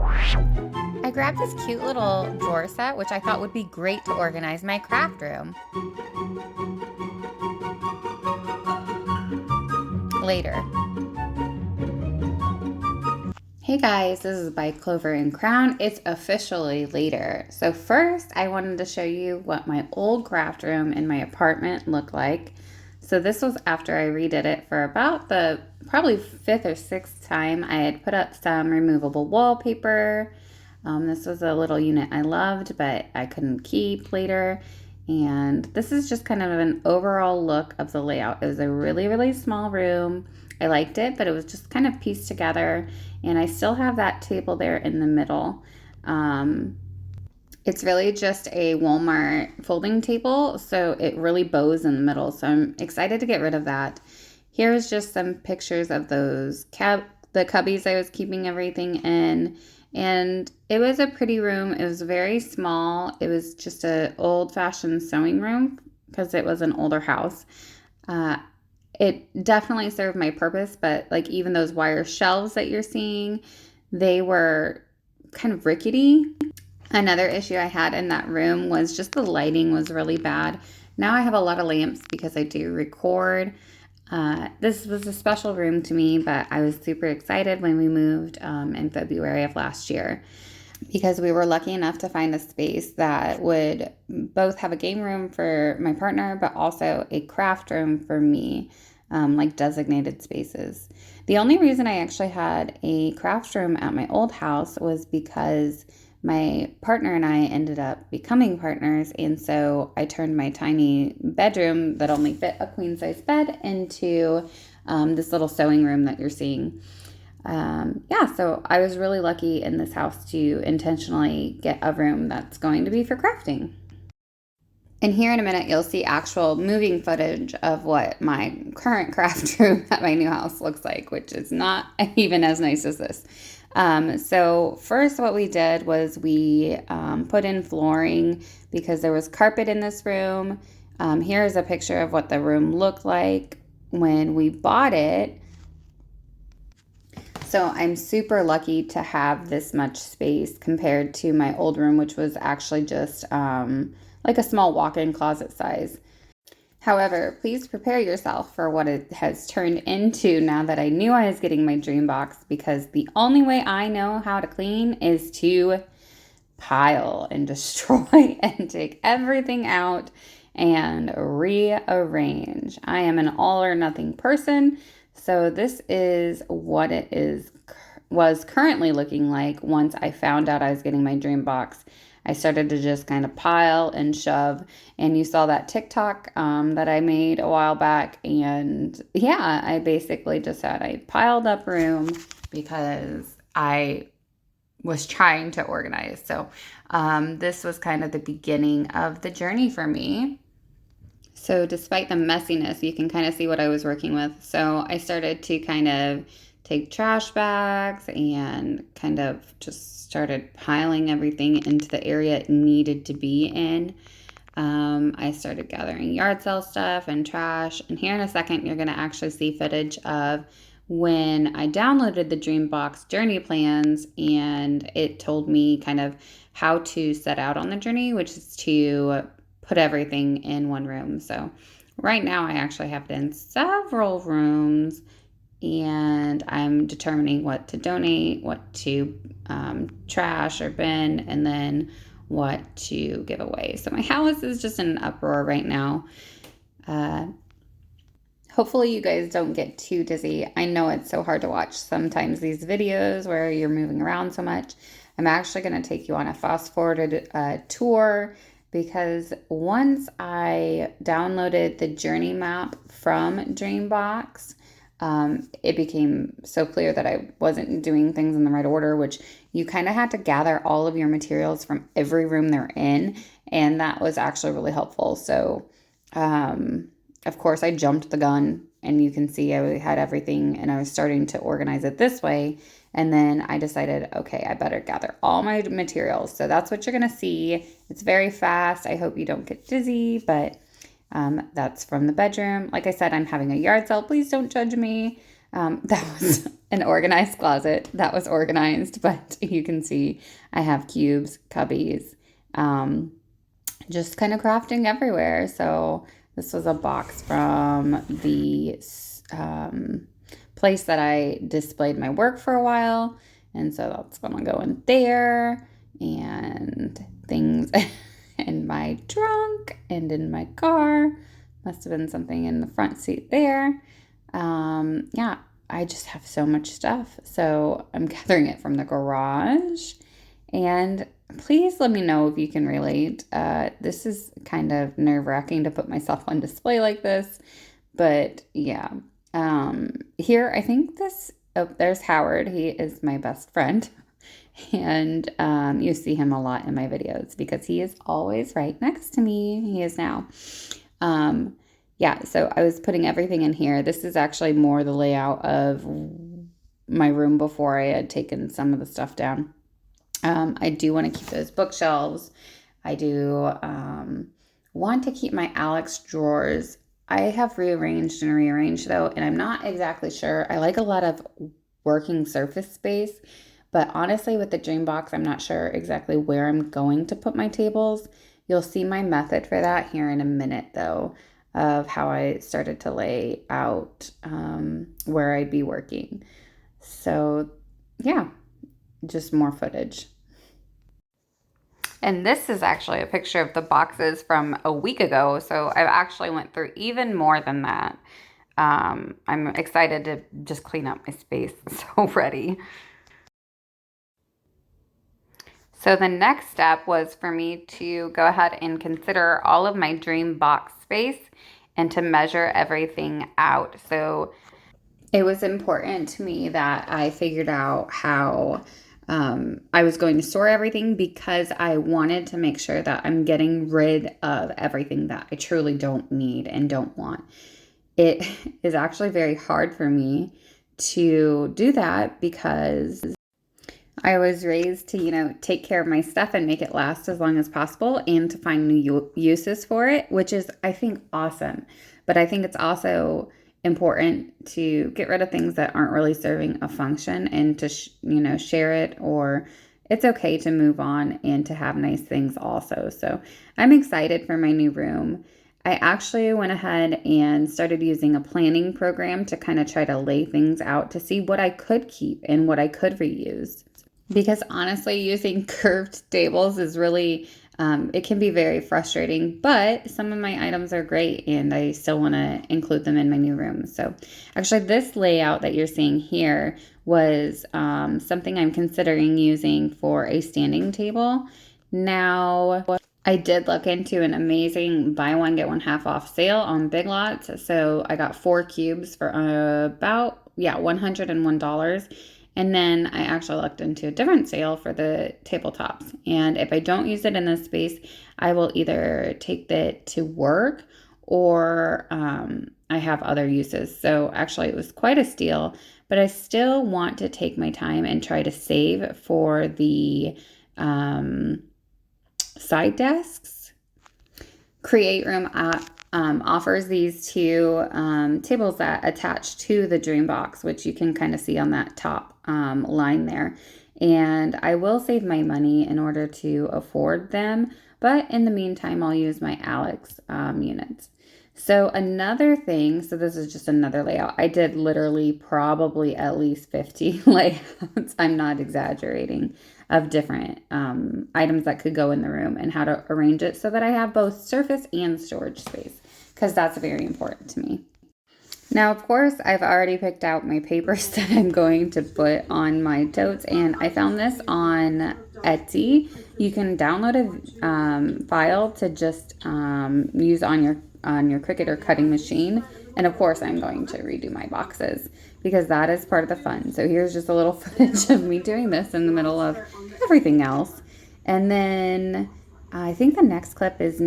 I grabbed this cute little drawer set, which I thought would be great to organize my craft room. Later. Hey guys, this is by Clover and Crown. It's officially later. So first, I wanted to show you what my old craft room in my apartment looked like. So this was after I redid it for about the probably 5th or 6th time. I had put up some removable wallpaper. This was a little unit I loved, but I couldn't keep later. And this is just kind of an overall look of the layout. It was a really, really small room. I liked it, but it was just kind of pieced together. And I still have that table there in the middle. It's really just a Walmart folding table, so it really bows in the middle. So I'm excited to get rid of that. Here's just some pictures of those the cubbies I was keeping everything in. And it was a pretty room. It was very small. It was just an old-fashioned sewing room because it was an older house. It definitely served my purpose, but like even those wire shelves that you're seeing, they were kind of rickety. Another issue I had in that room was just the lighting was really bad. Now I have a lot of lamps because I do record. This was a special room to me, but I was super excited when we moved in February of last year because we were lucky enough to find a space that would both have a game room for my partner, but also a craft room for me, like designated spaces. The only reason I actually had a craft room at my old house was because my partner and I ended up becoming partners, and so I turned my tiny bedroom that only fit a queen-size bed into this little sewing room that you're seeing. So I was really lucky in this house to intentionally get a room that's going to be for crafting. And here in a minute, you'll see actual moving footage of what my current craft room at my new house looks like, which is not even as nice as this. So first what we did was we put in flooring because there was carpet in this room. Here's a picture of what the room looked like when we bought it. So I'm super lucky to have this much space compared to my old room, which was actually just like a small walk-in closet size. However, please prepare yourself for what it has turned into now that I knew I was getting my Dreambox, because the only way I know how to clean is to pile and destroy and take everything out and rearrange. I am an all or nothing person, so this is what it was currently looking like once I found out I was getting my Dreambox. I started to just kind of pile and shove, and you saw that TikTok that I made a while back, and yeah, I basically just had a piled up room because I was trying to organize. So this was kind of the beginning of the journey for me. So despite the messiness, you can kind of see what I was working with. So I started to kind of take trash bags and kind of just started piling everything into the area it needed to be in. I started gathering yard sale stuff and trash. And here in a second, you're going to actually see footage of when I downloaded the Dreambox journey plans, and it told me kind of how to set out on the journey, which is to put everything in one room. So right now I actually have it in several rooms, and I'm determining what to donate, what to trash or bin, and then what to give away. So my house is just in an uproar right now. Hopefully you guys don't get too dizzy. I know it's so hard to watch sometimes these videos where you're moving around so much. I'm actually going to take you on a fast forwarded tour, because once I downloaded the journey map from Dreambox, it became so clear that I wasn't doing things in the right order, which you kind of had to gather all of your materials from every room they're in. And that was actually really helpful. So, of course, I jumped the gun, and you can see I had everything, and I was starting to organize it this way. And then I decided, okay, I better gather all my materials. So that's what you're going to see. It's very fast. I hope you don't get dizzy, but that's from the bedroom. Like I said, I'm having a yard sale. Please don't judge me. That was an organized closet. That was organized, but you can see I have cubes, cubbies, just kind of crafting everywhere. So this was a box from the place that I displayed my work for a while. And so that's going to go in there, and things in my trunk and in my car. Must have been something in the front seat there. Yeah, I just have so much stuff. So I'm gathering it from the garage. And please let me know if you can relate. This is kind of nerve-wracking to put myself on display like this. But yeah, here I think this, oh, there's Howard. He is my best friend. And you see him a lot in my videos because he is always right next to me. He is now. Yeah, so I was putting everything in here. This is actually more the layout of my room before I had taken some of the stuff down. I do want to keep those bookshelves. I do want to keep my Alex drawers. I have rearranged and rearranged though, and I'm not exactly sure. I like a lot of working surface space, but honestly with the Dreambox, I'm not sure exactly where I'm going to put my tables. You'll see my method for that here in a minute though, of how I started to lay out where I'd be working. So yeah, just more footage. And this is actually a picture of the boxes from a week ago. So I've actually went through even more than that. I'm excited to just clean up my space. So ready. So the next step was for me to go ahead and consider all of my Dreambox space and to measure everything out. So it was important to me that I figured out how I was going to store everything, because I wanted to make sure that I'm getting rid of everything that I truly don't need and don't want. It is actually very hard for me to do that because I was raised to, take care of my stuff and make it last as long as possible and to find new uses for it, which is, I think, awesome. But I think it's also important to get rid of things that aren't really serving a function and to, share it, or it's okay to move on and to have nice things also. So I'm excited for my new room. I actually went ahead and started using a planning program to kind of try to lay things out to see what I could keep and what I could reuse. Because honestly, using curved tables is really, it can be very frustrating, but some of my items are great and I still want to include them in my new room. So actually this layout that you're seeing here was something I'm considering using for a standing table. Now, I did look into an amazing buy one, get one half off sale on Big Lots. So I got 4 cubes for about, $101. And then I actually looked into a different sale for the tabletops. And if I don't use it in this space, I will either take it to work or I have other uses. So actually it was quite a steal, but I still want to take my time and try to save for the side desks. Create Room offers these 2 tables that attach to the Dreambox, which you can kind of see on that top line there. And I will save my money in order to afford them, but in the meantime, I'll use my Alex units. So another thing, so this is just another layout. I did literally probably at least 50 layouts, I'm not exaggerating, of different items that could go in the room and how to arrange it so that I have both surface and storage space, because that's very important to me. Now, of course, I've already picked out my papers that I'm going to put on my totes, and I found this on Etsy. You can download a file to just use on your Cricut or cutting machine. And of course, I'm going to redo my boxes because that is part of the fun. So here's just a little footage of me doing this in the middle of everything else. And then I think the next clip is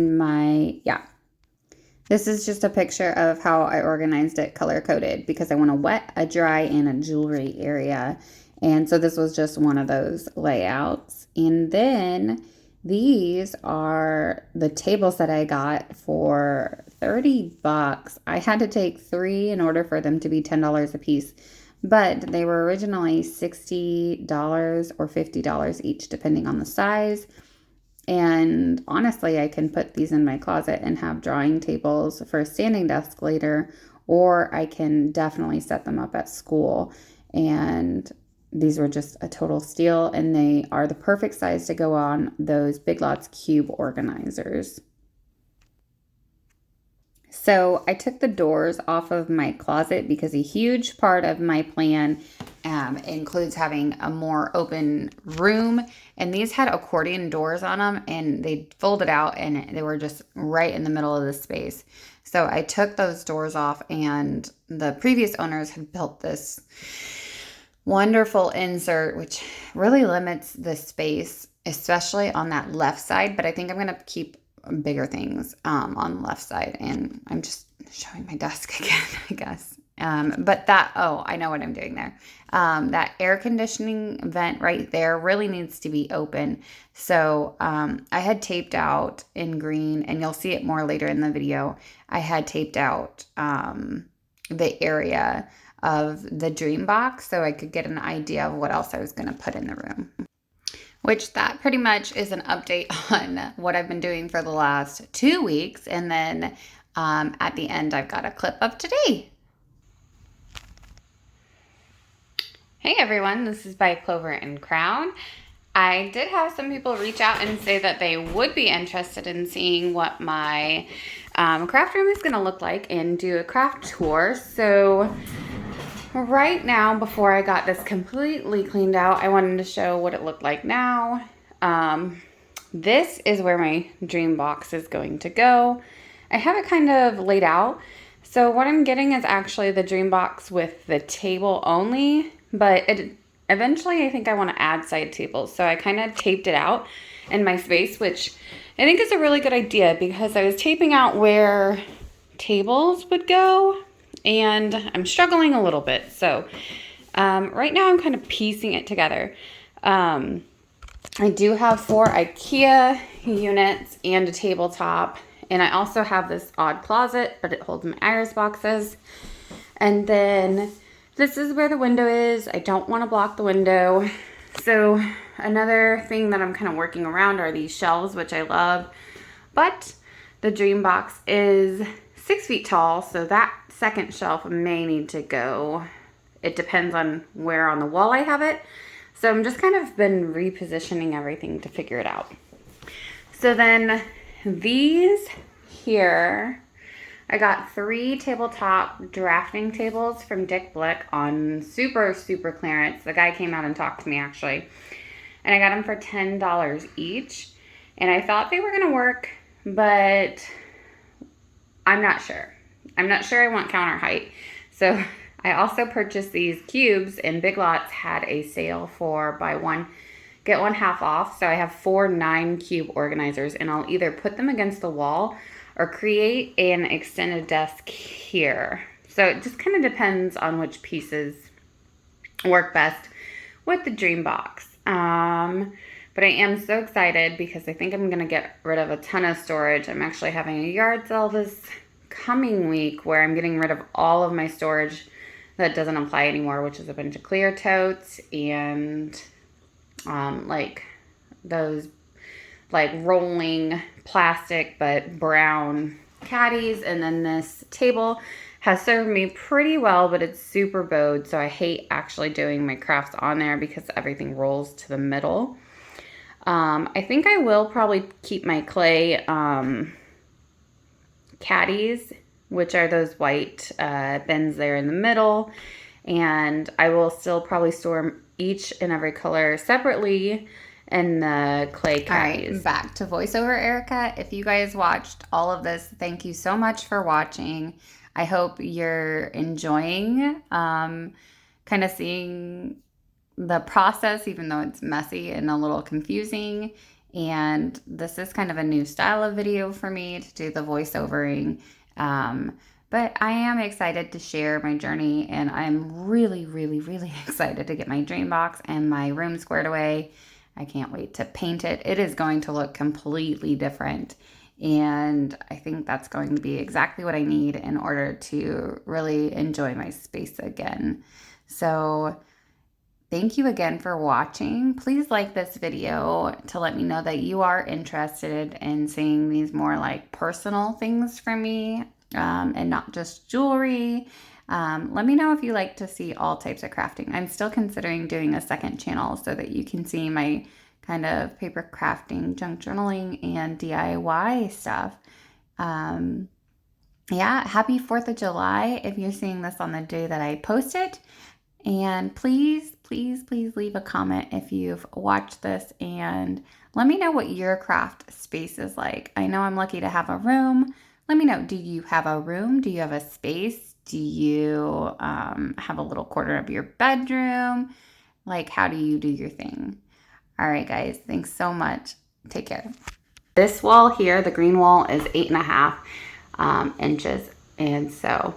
this is just a picture of how I organized it color-coded because I want a wet, a dry, and a jewelry area. And so this was just one of those layouts. And then These are the tables that I got for $30. I had to take 3 in order for them to be $10 a piece, but they were originally $60 or $50 each, depending on the size. And honestly, I can put these in my closet and have drawing tables for a standing desk later, or I can definitely set them up at school. And these were just a total steal, and they are the perfect size to go on those Big Lots cube organizers. So I took the doors off of my closet because a huge part of my plan includes having a more open room. And these had accordion doors on them, and they folded out, and they were just right in the middle of the space. So I took those doors off, and the previous owners had built this wonderful insert, which really limits the space, especially on that left side. But I think I'm going to keep bigger things on the left side. And I'm just showing my desk again, I guess. But that, I know what I'm doing there. That air conditioning vent right there really needs to be open. So I had taped out in green, and you'll see it more later in the video. I had taped out the area of the Dreambox so I could get an idea of what else I was going to put in the room. Which that pretty much is an update on what I've been doing for the last 2 weeks. And then at the end, I've got a clip of today. Hey everyone, this is by Clover and Crown. I did have some people reach out and say that they would be interested in seeing what my craft room is going to look like and do a craft tour. So right now, before I got this completely cleaned out, I wanted to show what it looked like now. This is where my Dreambox is going to go. I have it kind of laid out. So what I'm getting is actually the Dreambox with the table only, but eventually I think I want to add side tables. So I kind of taped it out in my space, which I think is a really good idea because I was taping out where tables would go, and I'm struggling a little bit. So right now I'm kind of piecing it together. I do have 4 IKEA units and a tabletop. And I also have this odd closet, but it holds my iris boxes. And then this is where the window is. I don't want to block the window. So another thing that I'm kind of working around are these shelves, which I love. But the Dreambox is 6 feet tall, so that second shelf may need to go. It depends on where on the wall I have it. So I'm just kind of been repositioning everything to figure it out. So then these here, I got 3 tabletop drafting tables from Dick Blick on super clearance. The guy came out and talked to me actually. And I got them for $10 each. And I thought they were going to work, but I'm not sure. I'm not sure I want counter height. So I also purchased these cubes, and Big Lots had a sale for buy one, get one half off. So I have 4 9-cube organizers, and I'll either put them against the wall or create an extended desk here. So it just kind of depends on which pieces work best with the Dreambox. But I am so excited because I think I'm going to get rid of a ton of storage. I'm actually having a yard sale this coming week where I'm getting rid of all of my storage that doesn't apply anymore, which is a bunch of clear totes and like those like rolling plastic but brown caddies. And then this table has served me pretty well, but it's super bowed, so I hate actually doing my crafts on there because everything rolls to the middle. I think I will probably keep my clay caddies, which are those white bins there in the middle, and I will still probably store each and every color separately in the clay caddies. All right, back to voiceover, Erica. If you guys watched all of this, thank you so much for watching. I hope you're enjoying kind of seeing the process, even though it's messy and a little confusing. And this is kind of a new style of video for me to do the voiceovering. But I am excited to share my journey, and I'm really excited to get my Dreambox and my room squared away. I can't wait to paint it. It is going to look completely different. And I think that's going to be exactly what I need in order to really enjoy my space again. So thank you again for watching. Please like this video to let me know that you are interested in seeing these more like personal things from me, and not just jewelry. Let me know if you like to see all types of crafting. I'm still considering doing a second channel so that you can see my kind of paper crafting, junk journaling, and DIY stuff. Yeah, happy 4th of July if you're seeing this on the day that I post it. And please, please, please leave a comment if you've watched this and let me know what your craft space is like. I know I'm lucky to have a room. Let me know, do you have a room? Do you have a space? Do you have a little corner of your bedroom? Like, how do you do your thing? All right, guys, thanks so much. Take care. This wall here, the green wall, is 8.5 inches. And so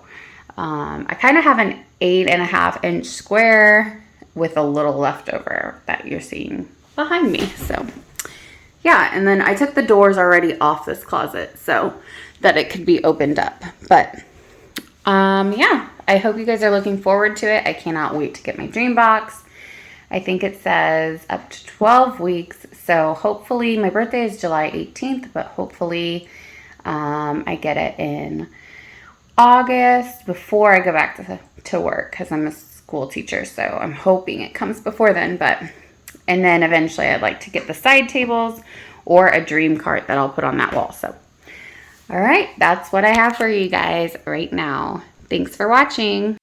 I kind of have an 8.5 inch square with a little leftover that you're seeing behind me. So yeah, and then I took the doors already off this closet so that it could be opened up. But yeah, I hope you guys are looking forward to it. I cannot wait to get my Dreambox. I think it says up to 12 weeks. So hopefully, my birthday is July 18th, but hopefully I get it in August before I go back to work because I'm a school teacher. So I'm hoping it comes before then. And then eventually I'd like to get the side tables or a dream cart that I'll put on that wall. So, all right, that's what I have for you guys right now. Thanks for watching.